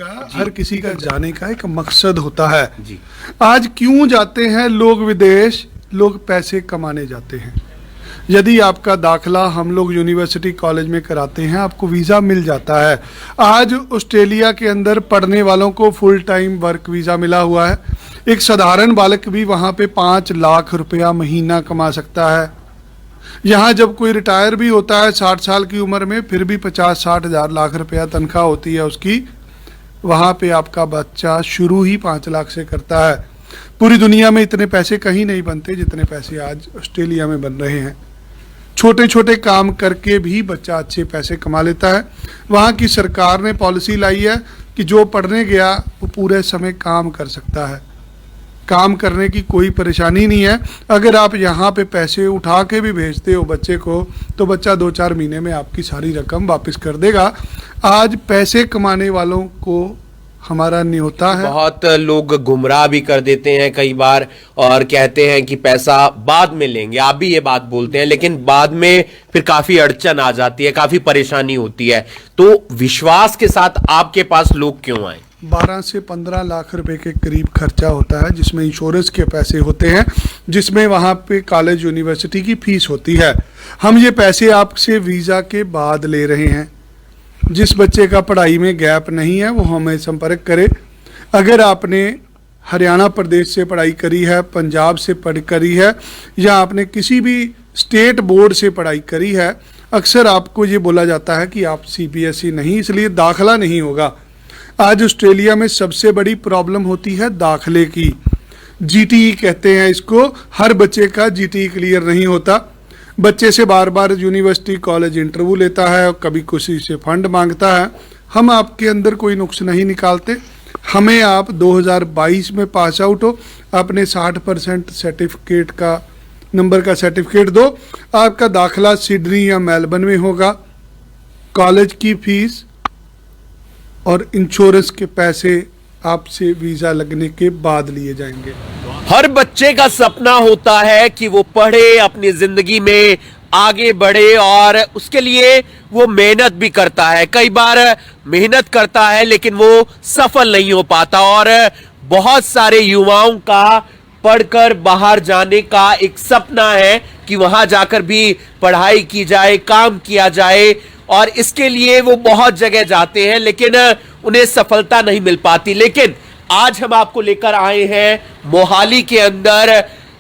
हर किसी का जाने का एक मकसद होता है जी। आज क्यों जाते हैं लोग विदेश? लोग पैसे कमाने जाते हैं। यदि आपका दाखला हम लोग यूनिवर्सिटी कॉलेज में कराते हैं, आपको वीज़ा मिल जाता है। आज ऑस्ट्रेलिया के अंदर पढ़ने वालों को फुल टाइम वर्क वीज़ा मिला हुआ है। एक साधारण बालक भी वहाँ पे 5 लाख रुपया महीना कमा सकता है। यहाँ जब कोई रिटायर भी होता है 60 साल की उम्र में, फिर भी 50-60 हज़ार लाख रुपया तनख्वाह होती है उसकी। वहाँ पे आपका बच्चा शुरू ही 5 लाख से करता है। पूरी दुनिया में इतने पैसे कहीं नहीं बनते जितने पैसे आज ऑस्ट्रेलिया में बन रहे हैं। छोटे छोटे काम करके भी बच्चा अच्छे पैसे कमा लेता है। वहाँ की सरकार ने पॉलिसी लाई है कि जो पढ़ने गया वो पूरे समय काम कर सकता है। काम करने की कोई परेशानी नहीं है। अगर आप यहाँ पे पैसे उठा के भी भेजते हो बच्चे को, तो बच्चा 2-4 महीने में आपकी सारी रकम वापस कर देगा। आज पैसे कमाने वालों को हमारा न्योता है। बहुत लोग गुमराह भी कर देते हैं कई बार और कहते हैं कि पैसा बाद में लेंगे, आप भी ये बात बोलते हैं, लेकिन बाद में फिर काफी अड़चन आ जाती है, काफी परेशानी होती है। तो विश्वास के साथ आपके पास लोग क्यों आए? 12 से 15 लाख रुपए के करीब खर्चा होता है, जिसमें इंश्योरेंस के पैसे होते हैं, जिसमें वहाँ पे कॉलेज यूनिवर्सिटी की फीस होती है। हम ये पैसे आपसे वीज़ा के बाद ले रहे हैं। जिस बच्चे का पढ़ाई में गैप नहीं है वो हमें संपर्क करे। अगर आपने हरियाणा प्रदेश से पढ़ाई करी है, पंजाब से करी है, या आपने किसी भी स्टेट बोर्ड से पढ़ाई करी है, अक्सर आपको ये बोला जाता है कि आप CBSE नहीं, इसलिए दाखला नहीं होगा। आज ऑस्ट्रेलिया में सबसे बड़ी प्रॉब्लम होती है दाखले की। GTE कहते हैं इसको। हर बच्चे का GTE क्लियर नहीं होता। बच्चे से बार बार यूनिवर्सिटी कॉलेज इंटरव्यू लेता है और कभी किसी से फंड मांगता है। हम आपके अंदर कोई नुक्स नहीं निकालते। हमें आप 2022 में पास आउट हो, अपने 60% सर्टिफिकेट का नंबर का सर्टिफिकेट दो, आपका दाखला सिडनी या मेलबर्न में होगा। कॉलेज की फीस और इंश्योरेंस के पैसे आपसे वीज़ा लगने के बाद लिए जाएंगे। हर बच्चे का सपना होता है कि वो पढ़े, अपनी जिंदगी में आगे बढ़े, और उसके लिए वो मेहनत भी करता है। कई बार मेहनत करता है लेकिन वो सफल नहीं हो पाता। और बहुत सारे युवाओं का पढ़कर बाहर जाने का एक सपना है कि वहां जाकर भी पढ़ाई की जाए, काम किया जाए, और इसके लिए वो बहुत जगह जाते हैं लेकिन उन्हें सफलता नहीं मिल पाती। लेकिन आज हम आपको लेकर आए हैं मोहाली के अंदर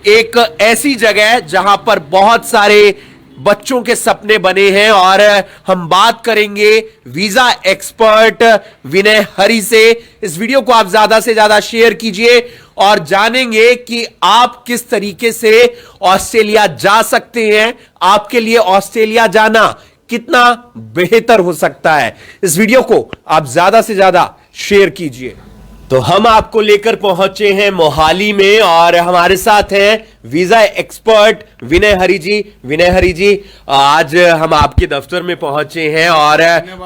एक ऐसी जगह जहां पर बहुत सारे बच्चों के सपने बने हैं, और हम बात करेंगे वीजा एक्सपर्ट विनय हरी से। इस वीडियो को आप ज्यादा से ज्यादा शेयर कीजिए और जानेंगे कि आप किस तरीके से ऑस्ट्रेलिया जा सकते हैं। आपके लिए ऑस्ट्रेलिया जाना कितना बेहतर हो सकता है। इस वीडियो को आप ज्यादा से ज्यादा शेयर कीजिए। तो हम आपको लेकर पहुंचे हैं मोहाली में और हमारे साथ हैं वीजा एक्सपर्ट विनय हरी जी। विनय हरी जी, आज हम आपके दफ्तर में पहुंचे हैं और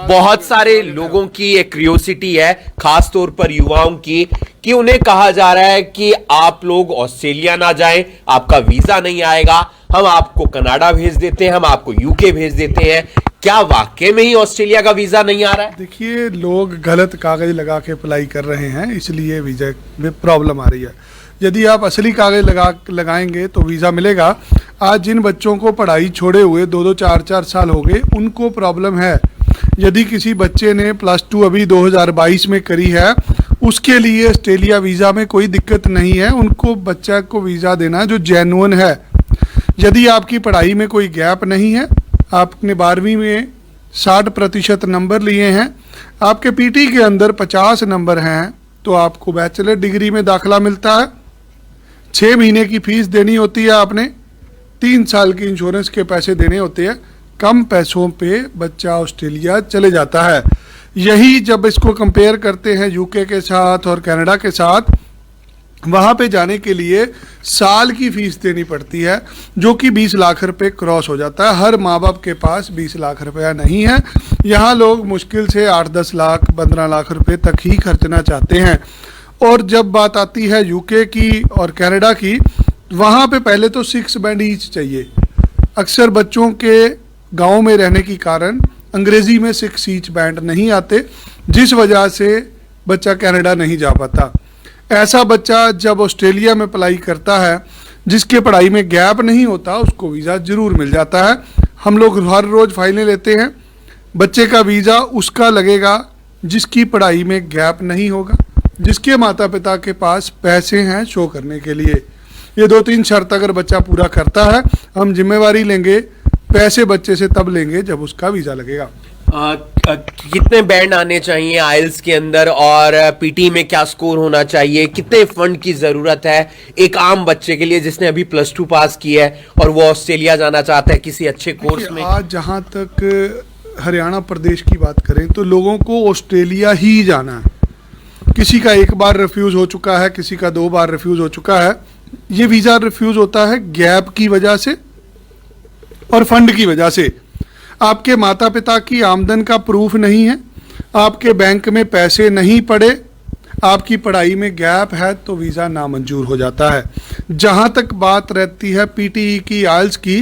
बहुत सारे लोगों की एक क्यूरियोसिटी है, खास तौर पर युवाओं की, कि उन्हें कहा जा रहा है कि आप लोग ऑस्ट्रेलिया ना जाएं, आपका वीजा नहीं आएगा, हम आपको कनाडा भेज देते हैं, हम आपको यूके भेज देते हैं। क्या वाकई में ही ऑस्ट्रेलिया का वीजा नहीं आ रहा है? देखिए, लोग गलत कागज लगा के अप्लाई कर रहे हैं, इसलिए वीजा में प्रॉब्लम आ रही है। यदि आप असली कागज लगाएंगे तो वीज़ा मिलेगा। आज जिन बच्चों को पढ़ाई छोड़े हुए 2-2, 4-4 साल हो गए, उनको प्रॉब्लम है। यदि किसी बच्चे ने +2 अभी 2022 में करी है, उसके लिए ऑस्ट्रेलिया वीज़ा में कोई दिक्कत नहीं है। उनको बच्चा को वीज़ा देना जो जेन्युइन है। यदि आपकी पढ़ाई में कोई गैप नहीं है, आपने 12वीं में 60% नंबर लिए हैं, आपके पीटी के अंदर 50 नंबर हैं, तो आपको बैचलर डिग्री में दाखला मिलता है। 6 महीने की फीस देनी होती है आपने, 3 साल की इंश्योरेंस के पैसे देने होते हैं। कम पैसों पे बच्चा ऑस्ट्रेलिया चले जाता है। यही जब इसको कंपेयर करते हैं यूके के साथ और कनाडा के साथ, वहाँ पे जाने के लिए साल की फीस देनी पड़ती है, जो कि 20 लाख रुपए क्रॉस हो जाता है। हर माँ बाप के पास 20 लाख रुपया नहीं है। यहाँ लोग मुश्किल से 8-10 लाख 15 लाख रुपए तक ही खर्चना चाहते हैं। और जब बात आती है यूके की और कनाडा की, वहाँ पे पहले तो 6 बैंड ईच चाहिए। अक्सर बच्चों के गाँव में रहने के कारण अंग्रेज़ी में 6 ईच बैंड नहीं आते, जिस वजह से बच्चा कनाडा नहीं जा पाता। ऐसा बच्चा जब ऑस्ट्रेलिया में अप्लाई करता है, जिसके पढ़ाई में गैप नहीं होता, उसको वीज़ा जरूर मिल जाता है। हम लोग हर रोज़ फाइलें लेते हैं। बच्चे का वीज़ा उसका लगेगा जिसकी पढ़ाई में गैप नहीं होगा, जिसके माता पिता के पास पैसे हैं शो करने के लिए। ये 2-3 शर्त अगर बच्चा पूरा करता है, हम जिम्मेवारी लेंगे, पैसे बच्चे से तब लेंगे जब उसका वीज़ा लगेगा। कितने बैंड आने चाहिए आइल्स के अंदर, और पीटी में क्या स्कोर होना चाहिए, कितने फंड की जरूरत है एक आम बच्चे के लिए जिसने अभी +2 पास किया है और वो ऑस्ट्रेलिया जाना चाहता है किसी अच्छे कोर्स में? आज जहां तक हरियाणा प्रदेश की बात करें तो लोगों को ऑस्ट्रेलिया ही जाना है। किसी का 1 बार रिफ्यूज हो चुका है, किसी का 2 बार रिफ्यूज हो चुका है। ये वीज़ा रिफ्यूज होता है गैप की वजह से और फंड की वजह से। आपके माता पिता की आमदन का प्रूफ नहीं है, आपके बैंक में पैसे नहीं पड़े, आपकी पढ़ाई में गैप है, तो वीज़ा नामंजूर हो जाता है। जहां तक बात रहती है पीटीई की, आइल्स की,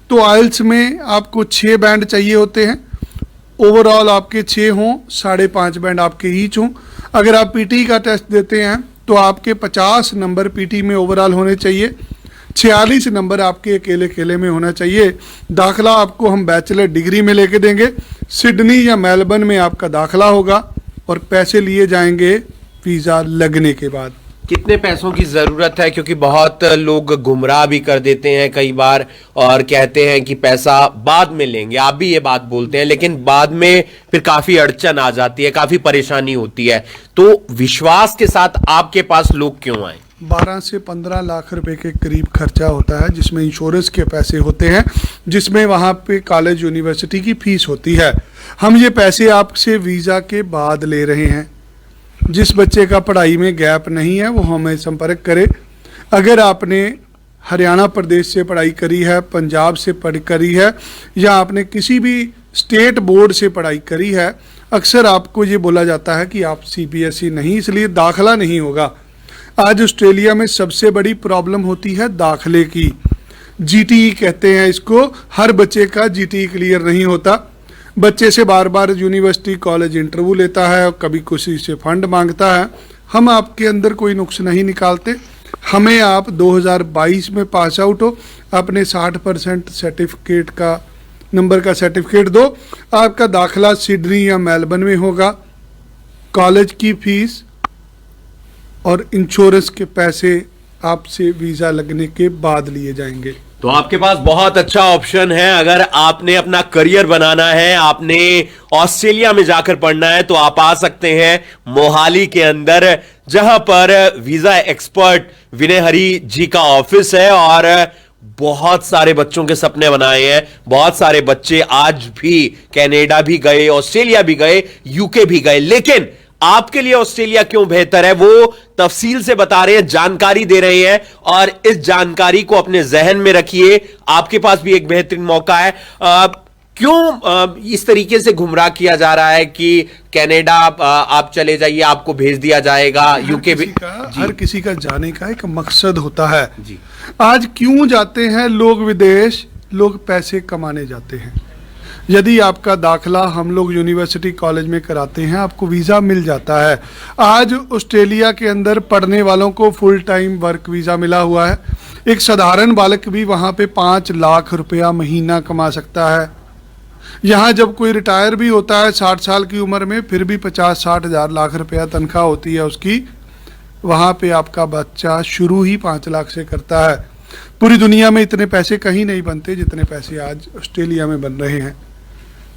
तो आइल्स में आपको 6 बैंड चाहिए होते हैं। ओवरऑल आपके 6 हों, 5.5 बैंड आपके ईच हों। अगर आप पीटी का टेस्ट देते हैं तो आपके 50 नंबर पीटी में ओवरऑल होने चाहिए, 46 नंबर आपके अकेले में होना चाहिए। दाखला आपको हम बैचलर डिग्री में लेके देंगे। सिडनी या मेलबर्न में आपका दाखला होगा और पैसे लिए जाएंगे वीज़ा लगने के बाद। कितने पैसों की जरूरत है, क्योंकि बहुत लोग गुमराह भी कर देते हैं कई बार और कहते हैं कि पैसा बाद में लेंगे, आप भी ये बात बोलते हैं, लेकिन बाद में फिर काफी अड़चन आ जाती है, काफी परेशानी होती है। तो विश्वास के साथ आपके पास लोग क्यों आए? 12 से 15 लाख रुपए के करीब खर्चा होता है, जिसमें इंश्योरेंस के पैसे होते हैं, जिसमें वहाँ पे कॉलेज यूनिवर्सिटी की फीस होती है। हम ये पैसे आपसे वीज़ा के बाद ले रहे हैं। जिस बच्चे का पढ़ाई में गैप नहीं है वो हमें संपर्क करे। अगर आपने हरियाणा प्रदेश से पढ़ाई करी है, पंजाब से पढ़ाई करी है, या आपने किसी भी स्टेट बोर्ड से पढ़ाई करी है, अक्सर आपको ये बोला जाता है कि आप CBSE नहीं, इसलिए दाखला नहीं होगा। आज ऑस्ट्रेलिया में सबसे बड़ी प्रॉब्लम होती है दाखले की। GTE कहते हैं इसको। हर बच्चे का GTE क्लियर नहीं होता। बच्चे से बार बार यूनिवर्सिटी कॉलेज इंटरव्यू लेता है और कभी किसी से फंड मांगता है। हम आपके अंदर कोई नुक्स नहीं निकालते। हमें आप 2022 में पास आउट हो, अपने 60% सर्टिफिकेट का नंबर का सर्टिफिकेट दो, आपका दाखला सिडनी या मेलबर्न में होगा। कॉलेज की फीस और इंश्योरेंस के पैसे आपसे वीज़ा लगने के बाद लिए जाएंगे। तो आपके पास बहुत अच्छा ऑप्शन है। अगर आपने अपना करियर बनाना है, आपने ऑस्ट्रेलिया में जाकर पढ़ना है, तो आप आ सकते हैं मोहाली के अंदर, जहां पर वीजा एक्सपर्ट विनय हरी जी का ऑफिस है और बहुत सारे बच्चों के सपने बनाए हैं। बहुत सारे बच्चे आज भी कनाडा भी गए, ऑस्ट्रेलिया भी गए, यूके भी गए, लेकिन आपके लिए ऑस्ट्रेलिया क्यों बेहतर है वो तफसील से बता रहे हैं, जानकारी दे रहे हैं, और इस जानकारी को अपने जहन में रखिए। आपके पास भी एक बेहतरीन मौका है। क्यों इस तरीके से गुमराह किया जा रहा है कि कनाडा आप चले जाइए, आपको भेज दिया जाएगा, यूके भी? हर किसी का जाने का एक मकसद होता है जी। आज क्यों जाते हैं लोग विदेश? लोग पैसे कमाने जाते हैं। यदि आपका दाखला हम लोग यूनिवर्सिटी कॉलेज में कराते हैं, आपको वीज़ा मिल जाता है। आज ऑस्ट्रेलिया के अंदर पढ़ने वालों को फुल टाइम वर्क वीज़ा मिला हुआ है। एक साधारण बालक भी वहाँ पे 5 लाख रुपया महीना कमा सकता है। यहाँ जब कोई रिटायर भी होता है 60 साल की उम्र में, फिर भी 50-60 हज़ार लाख रुपया तनख्वाह होती है उसकी। वहाँ पे आपका बच्चा शुरू ही 5 लाख से करता है। पूरी दुनिया में इतने पैसे कहीं नहीं बनते जितने पैसे आज ऑस्ट्रेलिया में बन रहे हैं।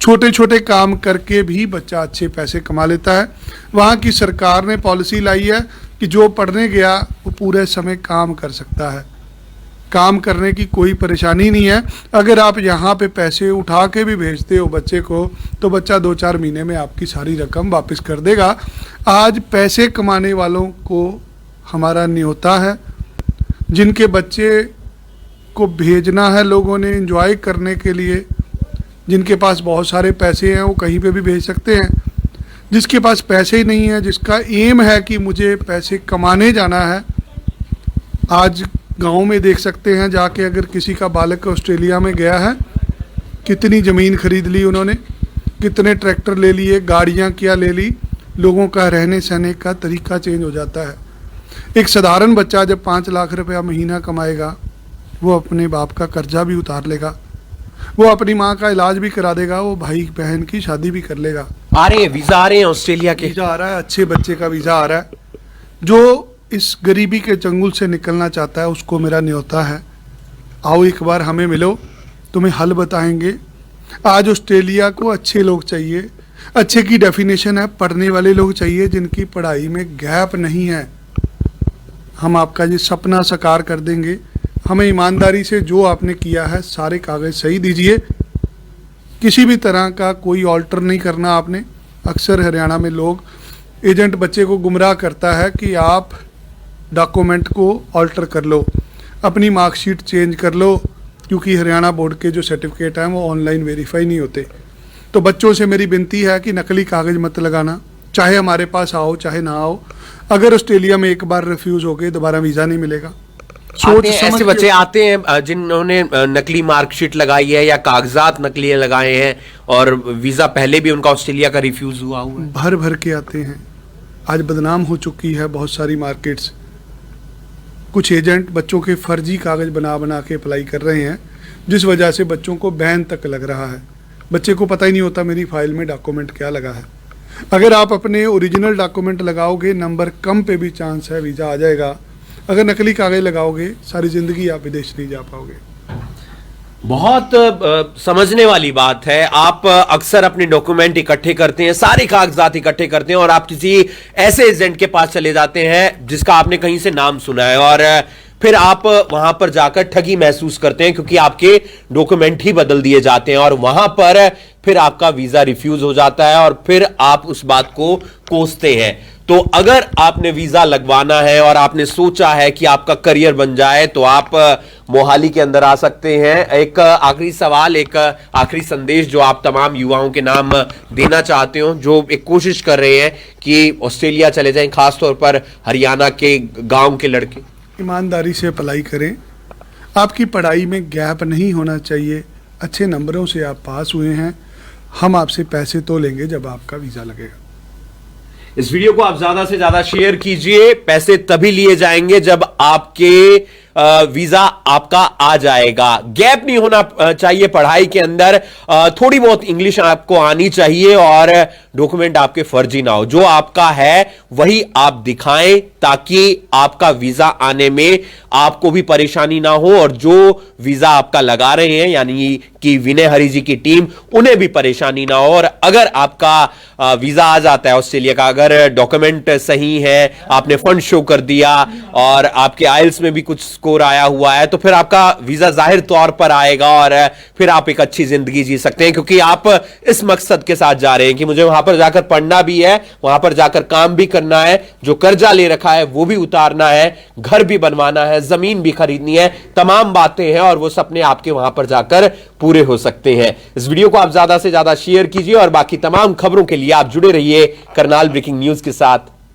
छोटे छोटे काम करके भी बच्चा अच्छे पैसे कमा लेता है। वहाँ की सरकार ने पॉलिसी लाई है कि जो पढ़ने गया वो पूरे समय काम कर सकता है। काम करने की कोई परेशानी नहीं है। अगर आप यहाँ पे पैसे उठा के भी भेजते हो बच्चे को, तो बच्चा 2-4 महीने में आपकी सारी रकम वापस कर देगा। आज पैसे कमाने वालों को हमारा न्योता है। जिनके बच्चे को भेजना है लोगों ने एंजॉय करने के लिए, जिनके पास बहुत सारे पैसे हैं, वो कहीं पे भी भेज सकते हैं। जिसके पास पैसे ही नहीं है, जिसका एम है कि मुझे पैसे कमाने जाना है, आज गांव में देख सकते हैं जाके, अगर किसी का बालक ऑस्ट्रेलिया में गया है, कितनी ज़मीन खरीद ली उन्होंने, कितने ट्रैक्टर ले लिए, गाड़ियां क्या ले ली, लोगों का रहने सहने का तरीका चेंज हो जाता है। एक साधारण बच्चा जब 5 लाख रुपया महीना कमाएगा, वो अपने बाप का कर्जा भी उतार लेगा, वो अपनी माँ का इलाज भी करा देगा, वो भाई बहन की शादी भी कर लेगा। आ रहे हैं वीजा, आ रहे हैं ऑस्ट्रेलिया के। वीजा आ रहा है, अच्छे बच्चे का वीजा आ रहा है। जो इस गरीबी के चंगुल से निकलना चाहता है उसको मेरा न्योता है, आओ एक बार हमें मिलो, तुम्हें हल बताएंगे। आज ऑस्ट्रेलिया को अच्छे लोग चाहिए। अच्छे की डेफिनेशन है पढ़ने वाले लोग चाहिए, जिनकी पढ़ाई में गैप नहीं है। हम आपका ये सपना साकार कर देंगे। हमें ईमानदारी से जो आपने किया है सारे कागज सही दीजिए, किसी भी तरह का कोई ऑल्टर नहीं करना आपने। अक्सर हरियाणा में लोग, एजेंट बच्चे को गुमराह करता है कि आप डॉक्यूमेंट को ऑल्टर कर लो, अपनी मार्कशीट चेंज कर लो, क्योंकि हरियाणा बोर्ड के जो सर्टिफिकेट हैं वो ऑनलाइन वेरीफाई नहीं होते। तो बच्चों से मेरी विनती है कि नकली कागज मत लगाना, चाहे हमारे पास आओ चाहे ना आओ। अगर ऑस्ट्रेलिया में एक बार रिफ्यूज हो गए दोबारा वीज़ा नहीं मिलेगा। ऐसे बच्चे आते हैं जिन्होंने नकली मार्कशीट लगाई है या कागजात नकली लगाए हैं और वीजा पहले भी उनका ऑस्ट्रेलिया का रिफ्यूज हुआ है। भर भर के आते हैं। आज बदनाम हो चुकी है बहुत सारी मार्केट्स। कुछ एजेंट बच्चों के फर्जी कागज बना बना के अप्लाई कर रहे हैं, जिस वजह से बच्चों को बैन तक लग रहा है। बच्चे को पता ही नहीं होता मेरी फाइल में डॉक्यूमेंट क्या लगा है। अगर आप अपने ओरिजिनल डॉक्यूमेंट लगाओगे, नंबर कम पे भी चांस है वीज़ा आ जाएगा। अगर नकली कागज लगाओगे सारी ज़िंदगी आप विदेश नहीं जा पाओगे। बहुत समझने वाली बात है। आप अक्सर अपने डॉक्यूमेंट इकट्ठे करते हैं, सारे कागजात इकट्ठे करते हैं और आप किसी ऐसे एजेंट के पास चले जाते हैं जिसका आपने कहीं से नाम सुना है और फिर आप वहां पर जाकर ठगी महसूस करते हैं क्योंकि आपके डॉक्यूमेंट ही बदल दिए जाते हैं और वहां पर फिर आपका वीजा रिफ्यूज हो जाता है और फिर आप उस बात को कोसते हैं। तो अगर आपने वीजा लगवाना है और आपने सोचा है कि आपका करियर बन जाए तो आप मोहाली के अंदर आ सकते हैं। एक आखिरी सवाल, एक आखिरी संदेश जो आप तमाम युवाओं के नाम देना चाहते हो जो एक कोशिश कर रहे हैं कि ऑस्ट्रेलिया चले जाएं, खासतौर पर हरियाणा के गांव के लड़के। ईमानदारी से अप्लाई करें। आपकी पढ़ाई में गैप नहीं होना चाहिए। अच्छे नंबरों से आप पास हुए हैं, हम आपसे पैसे तो लेंगे जब आपका वीज़ा लगेगा। इस वीडियो को आप ज्यादा से ज्यादा शेयर कीजिए। पैसे तभी लिए जाएंगे जब आपके वीजा आपका आ जाएगा। गैप नहीं होना चाहिए पढ़ाई के अंदर। थोड़ी बहुत इंग्लिश आपको आनी चाहिए और डॉक्यूमेंट आपके फर्जी ना हो। जो आपका है वही आप दिखाएं ताकि आपका वीजा आने में आपको भी परेशानी ना हो और जो वीजा आपका लगा रहे हैं यानी कि विनय हरी जी की टीम, उन्हें भी परेशानी ना हो। और अगर आपका वीजा आ जाता है ऑस्ट्रेलिया का, अगर डॉक्यूमेंट सही है, आपने फंड शो कर दिया और आपके आइल्स में भी कुछ स्कोर आया हुआ है, तो फिर आपका वीजा जाहिर तौर पर आएगा और फिर आप एक अच्छी जिंदगी जी सकते हैं क्योंकि आप इस मकसद के साथ जा रहे हैं कि मुझे वहां पर जाकर पढ़ना भी है, वहां पर जाकर काम भी करना है, जो कर्जा ले रखा है वो भी उतारना है, घर भी बनवाना है, जमीन भी खरीदनी है। तमाम बातें हैं और वो सपने आपके वहां पर जाकर पूरे हो सकते हैं। इस वीडियो को आप ज्यादा से ज्यादा शेयर कीजिए और बाकी तमाम खबरों के लिए आप जुड़े रहिए करनाल ब्रेकिंग न्यूज के साथ।